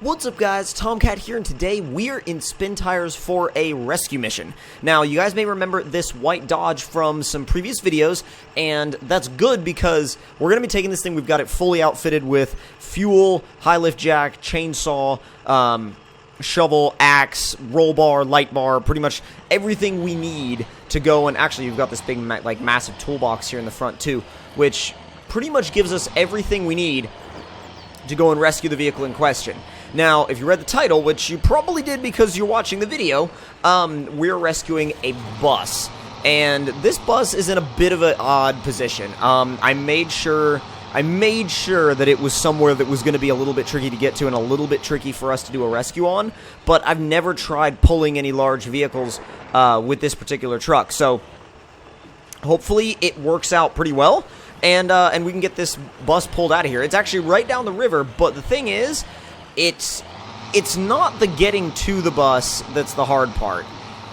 What's up guys, Tomcat here, and today we're in Spin Tires for a rescue mission. Now, you guys may remember this white Dodge from some previous videos, and that's good because we're going to be taking this thing. We've got it fully outfitted with fuel, high lift jack, chainsaw, shovel, axe, roll bar, light bar, pretty much everything we need to go. And actually, you've got this big, massive toolbox here in the front too, which pretty much gives us everything we need to go and rescue the vehicle in question. Now, if you read the title, which you probably did because you're watching the video, we're rescuing a bus. And this bus is in a bit of an odd position. I made sure that it was somewhere that was going to be a little bit tricky to get to and a little bit tricky for us to do a rescue on. But I've never tried pulling any large vehicles with this particular truck. So, hopefully it works out pretty well. And we can get this bus pulled out of here. It's actually right down the river, but the thing is, it's not the getting to the bus that's the hard part.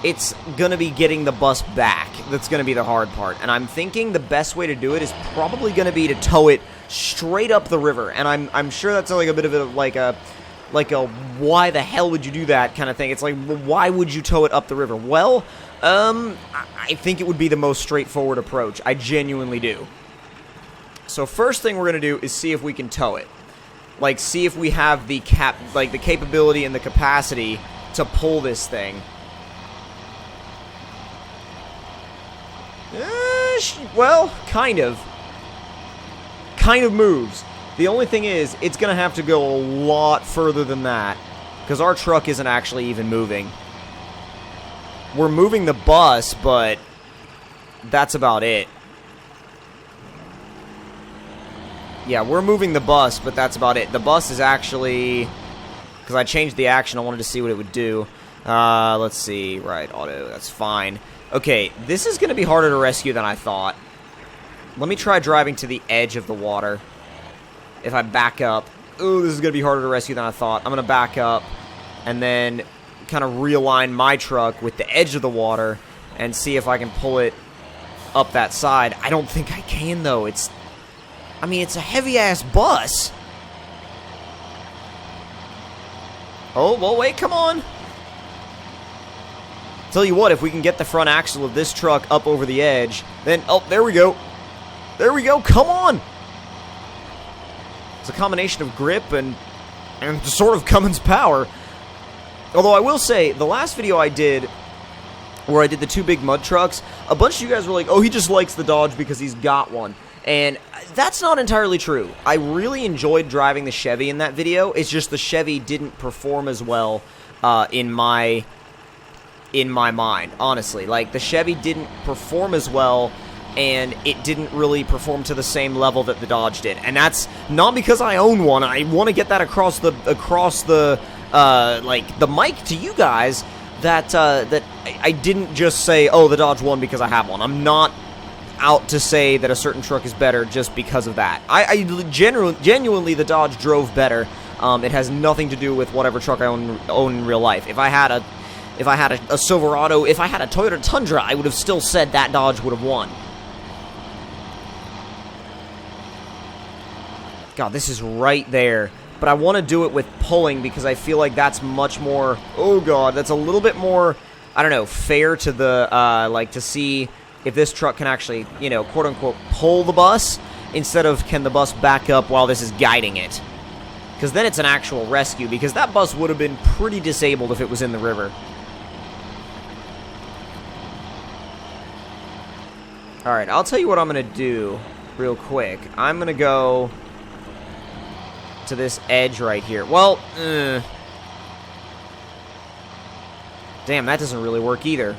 It's going to be getting the bus back that's going to be the hard part. And I'm thinking the best way to do it is probably going to be to tow it straight up the river. And I'm sure that's like a bit of a like a why the hell would you do that kind of thing. It's like, why would you tow it up the river? Well, I think it would be the most straightforward approach. I genuinely do. So first thing we're going to do is see if we can tow it. Like, see if we have the capability and the capacity to pull this thing. Well, kind of. Kind of moves. The only thing is, it's going to have to go a lot further than that, because our truck isn't actually even moving. We're moving the bus, but that's about it. Yeah, we're moving the bus, but that's about it. The bus is actually, because I changed the action, I wanted to see what it would do. Let's see. Right, auto, that's fine. Okay, this is going to be harder to rescue than I thought. Let me try driving to the edge of the water. If I back up. Ooh, this is going to be harder to rescue than I thought. I'm going to back up and then kind of realign my truck with the edge of the water and see if I can pull it up that side. I don't think I can, though. It's a heavy-ass bus. Oh, well, wait, come on. Tell you what, if we can get the front axle of this truck up over the edge, then, oh, there we go. There we go, come on. It's a combination of grip and sort of Cummins power. Although I will say, the last video I did, where I did the two big mud trucks, a bunch of you guys were like, oh, he just likes the Dodge because he's got one. And that's not entirely true. I really enjoyed driving the Chevy in that video. It's just the Chevy didn't perform as well in my mind, honestly. Like, the Chevy didn't perform as well, and it didn't really perform to the same level that the Dodge did. And that's not because I own one. I want to get that across the mic to you guys that I didn't just say, oh, the Dodge won because I have one. I'm not out to say that a certain truck is better just because of that. I genuinely, the Dodge drove better. It has nothing to do with whatever truck I own in real life. If I had a Silverado, if I had a Toyota Tundra, I would have still said that Dodge would have won. God, this is right there. But I want to do it with pulling because I feel like that's much more, oh God, that's a little bit more, I don't know, fair to the, to see if this truck can actually, you know, quote-unquote, pull the bus, instead of can the bus back up while this is guiding it. Because then it's an actual rescue, because that bus would have been pretty disabled if it was in the river. Alright, I'll tell you what I'm going to do real quick. I'm going to go to this edge right here. Well, damn, that doesn't really work either.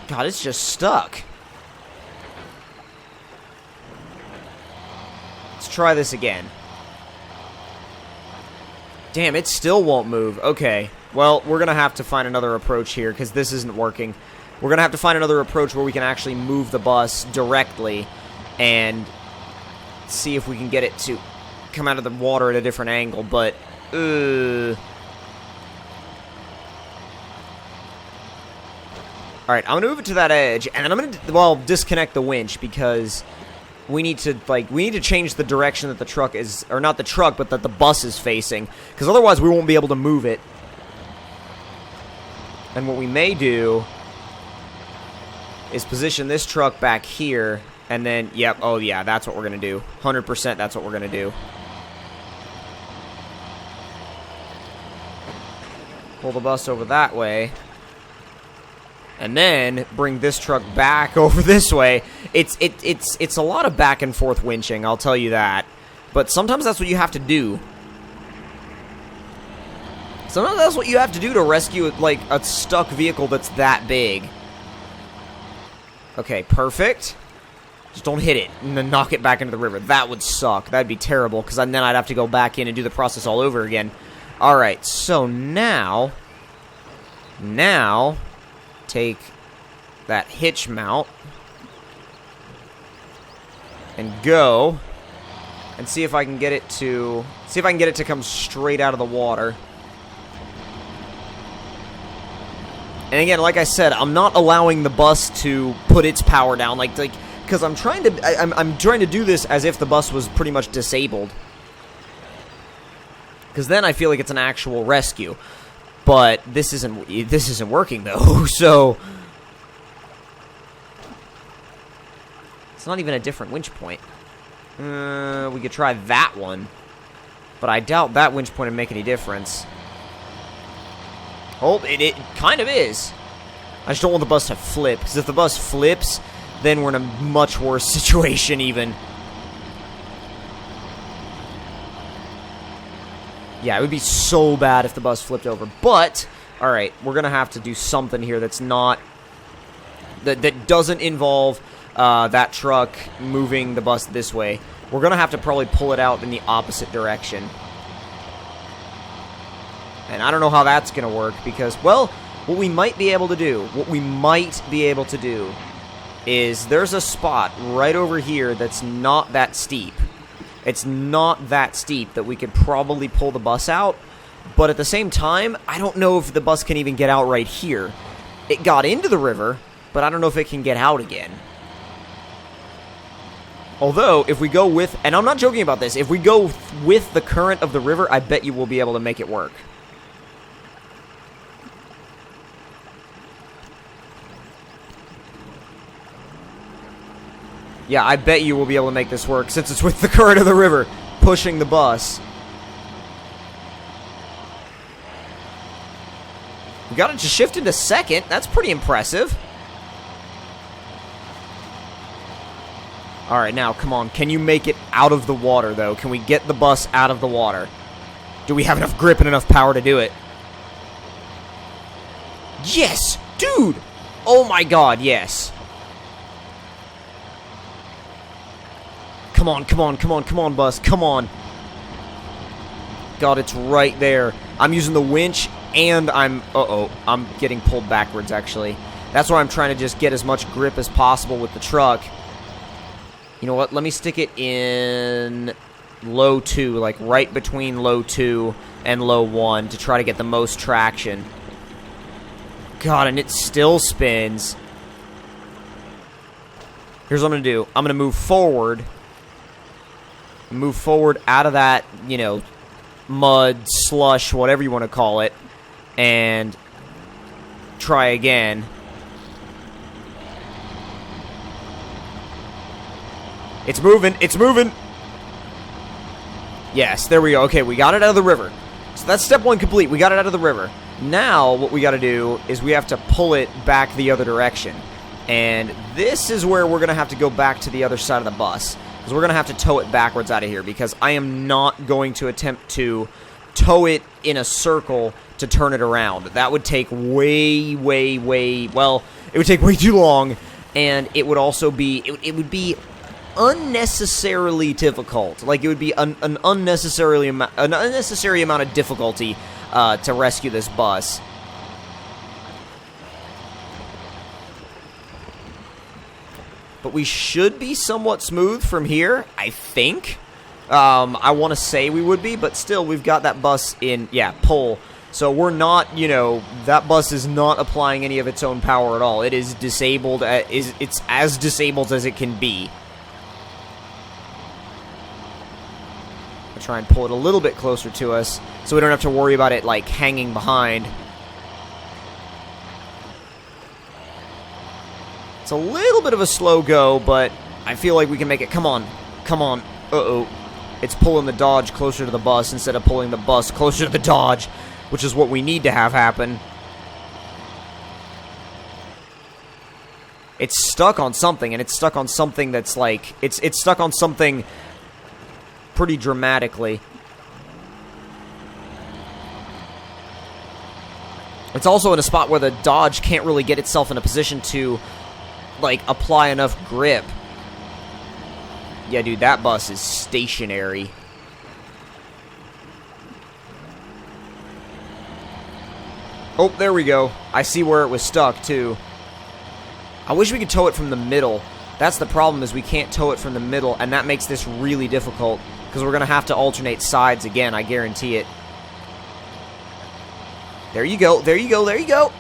God, it's just stuck. Let's try this again. Damn, it still won't move. Okay. Well, we're going to have to find another approach here because this isn't working. We're going to have to find another approach where we can actually move the bus directly and see if we can get it to come out of the water at a different angle. But, Alright, I'm going to move it to that edge, and then I'm going to, well, disconnect the winch, because we need to change the direction that the truck is, or not the truck, but that the bus is facing, because otherwise we won't be able to move it. And what we may do is position this truck back here, and then, yep, oh yeah, that's what we're going to do. 100% that's what we're going to do. Pull the bus over that way. And then bring this truck back over this way. It's a lot of back and forth winching, I'll tell you that. But sometimes that's what you have to do. Sometimes that's what you have to do to rescue, like, a stuck vehicle that's that big. Okay, perfect. Just don't hit it and then knock it back into the river. That would suck. That'd be terrible, because then I'd have to go back in and do the process all over again. Alright, so now, take that hitch mount and go and see if I can get it to come straight out of the water. And again, like I said, I'm not allowing the bus to put its power down, like because I'm trying to do this as if the bus was pretty much disabled. Because then I feel like it's an actual rescue. But this isn't working though. So it's not even a different winch point. We could try that one, but I doubt that winch point would make any difference. Oh, it kind of is. I just don't want the bus to flip, because if the bus flips, then we're in a much worse situation even. Yeah, it would be so bad if the bus flipped over. But, alright, we're going to have to do something here that's not... That doesn't involve that truck moving the bus this way. We're going to have to probably pull it out in the opposite direction. And I don't know how that's going to work because, well, what we might be able to do is there's a spot right over here that's not that steep. It's not that steep that we could probably pull the bus out, but at the same time, I don't know if the bus can even get out right here. It got into the river, but I don't know if it can get out again. Although, if we go with, and I'm not joking about this, if we go with the current of the river, I bet you we'll be able to make it work. Yeah, I bet you will be able to make this work, since it's with the current of the river, pushing the bus. We got it to shift into second. That's pretty impressive. Alright, now, come on. Can you make it out of the water, though? Can we get the bus out of the water? Do we have enough grip and enough power to do it? Yes! Dude! Oh my god, yes. Come on, come on, come on, come on, bus. Come on. God, it's right there. I'm using the winch, and I'm getting pulled backwards, actually. That's why I'm trying to just get as much grip as possible with the truck. You know what? Let me stick it in low 2, like right between low 2 and low 1 to try to get the most traction. God, and it still spins. Here's what I'm going to do. I'm going to move forward. Move forward out of that, you know, mud, slush, whatever you want to call it, and try again. It's moving, it's moving. Yes, there we go. Okay, we got it out of the river. So that's step 1 complete. We got it out of the river. Now, what we got to do is we have to pull it back the other direction. And this is where we're going to have to go back to the other side of the bus. Because we're going to have to tow it backwards out of here. Because I am not going to attempt to tow it in a circle to turn it around. That would take way, well, it would take way too long. And it would also be, it would be unnecessarily difficult. Like, it would be an unnecessary amount of difficulty to rescue this bus. But we should be somewhat smooth from here, I think. I want to say we would be, but still, we've got that bus in, yeah, pull. So we're not, you know, that bus is not applying any of its own power at all. It is disabled, it's as disabled as it can be. try and pull it a little bit closer to us so we don't have to worry about it, like, hanging behind. It's a little bit of a slow go, but I feel like we can make it. Come on. Come on. Uh-oh. It's pulling the Dodge closer to the bus instead of pulling the bus closer to the Dodge, which is what we need to have happen. It's stuck on something, and it's stuck on something that's like... It's stuck on something pretty dramatically. It's also in a spot where the Dodge can't really get itself in a position to, like, apply enough grip. Yeah, dude, that bus is stationary. Oh, there we go. I see where it was stuck, too. I wish we could tow it from the middle. That's the problem, is we can't tow it from the middle, and that makes this really difficult, because we're going to have to alternate sides again, I guarantee it. There you go, there you go, there you go!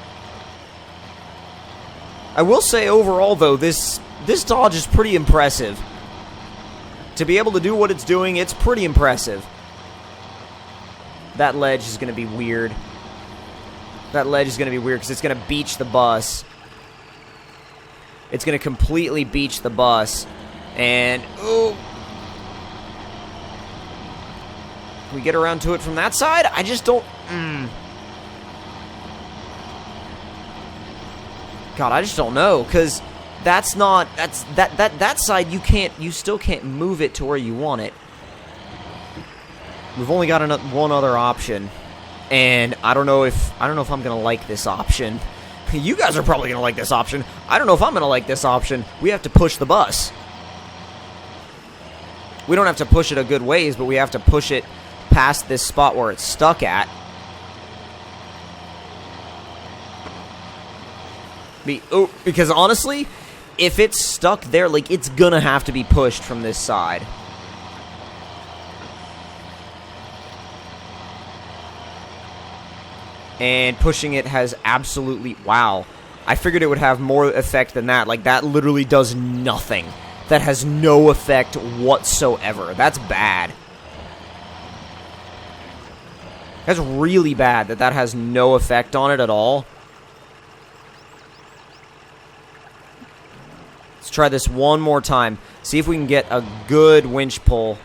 I will say, overall, though, this Dodge is pretty impressive. To be able to do what it's doing, it's pretty impressive. That ledge is going to be weird. That ledge is going to be weird, because it's going to beach the bus. It's going to completely beach the bus. And, ooh. Can we get around to it from that side? I just don't... God, I just don't know, because that's not... That side, you still can't move it to where you want it. We've only got one other option. And I don't know if I'm going to like this option. You guys are probably going to like this option. I don't know if I'm going to like this option. We have to push the bus. We don't have to push it a good ways, but we have to push it past this spot where it's stuck at. Because honestly, if it's stuck there, like, it's going to have to be pushed from this side. And pushing it has absolutely... Wow. I figured it would have more effect than that. Like, that literally does nothing. That has no effect whatsoever. That's bad. That's really bad that has no effect on it at all. Let's try this one more time. See if we can get a good winch pull.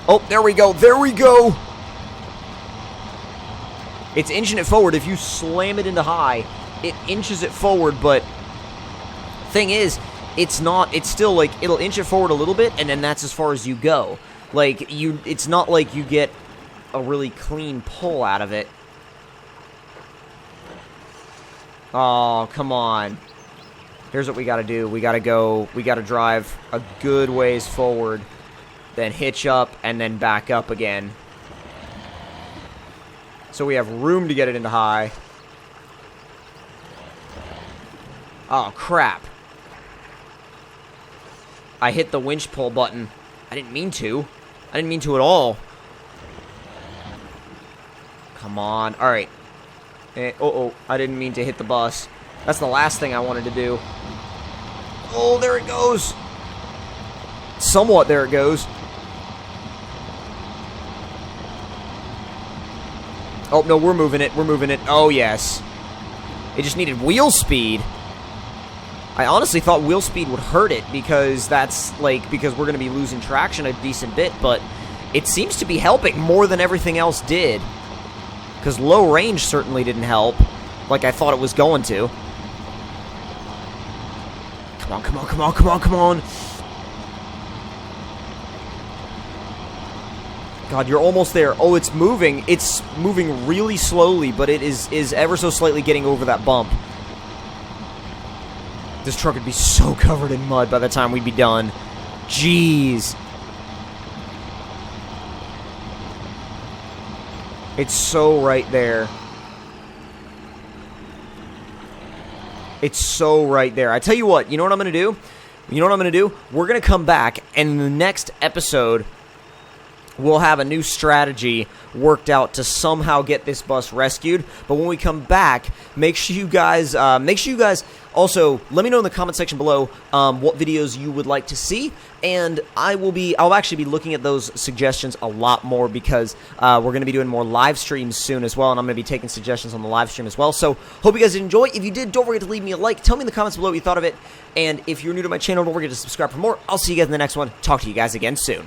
Oh, there we go. There we go. It's inching it forward. If you slam it into high, it inches it forward, but thing is, it's still like, it'll inch it forward a little bit, and then that's as far as you go. Like, it's not like you get a really clean pull out of it. Oh, come on. Here's what we gotta do. We gotta drive a good ways forward, then hitch up, and then back up again. So we have room to get it into high. Oh, crap. I hit the winch pull button. I didn't mean to. I didn't mean to at all. Come on. Alright. I didn't mean to hit the bus. That's the last thing I wanted to do. Oh, there it goes. Somewhat there it goes. Oh, no, we're moving it. We're moving it. Oh, yes. It just needed wheel speed. I honestly thought wheel speed would hurt it because because we're going to be losing traction a decent bit, but it seems to be helping more than everything else did. Because low range certainly didn't help like I thought it was going to. Come on, come on, come on, come on, come on. God, you're almost there. Oh, it's moving. It's moving really slowly, but it is ever so slightly getting over that bump. This truck would be so covered in mud by the time we'd be done. Jeez. It's so right there. It's so right there. I tell you what, you know what I'm going to do? You know what I'm going to do? We're going to come back, and in the next episode, we'll have a new strategy worked out to somehow get this bus rescued. But when we come back, make sure you guys also let me know in the comment section below what videos you would like to see, and I'll actually be looking at those suggestions a lot more, because we're going to be doing more live streams soon as well, and I'm going to be taking suggestions on the live stream as well. So hope you guys enjoy. If you did, don't forget to leave me a like. Tell me in the comments below what you thought of it, and if you're new to my channel, don't forget to subscribe for more. I'll see you guys in the next one. Talk to you guys again soon.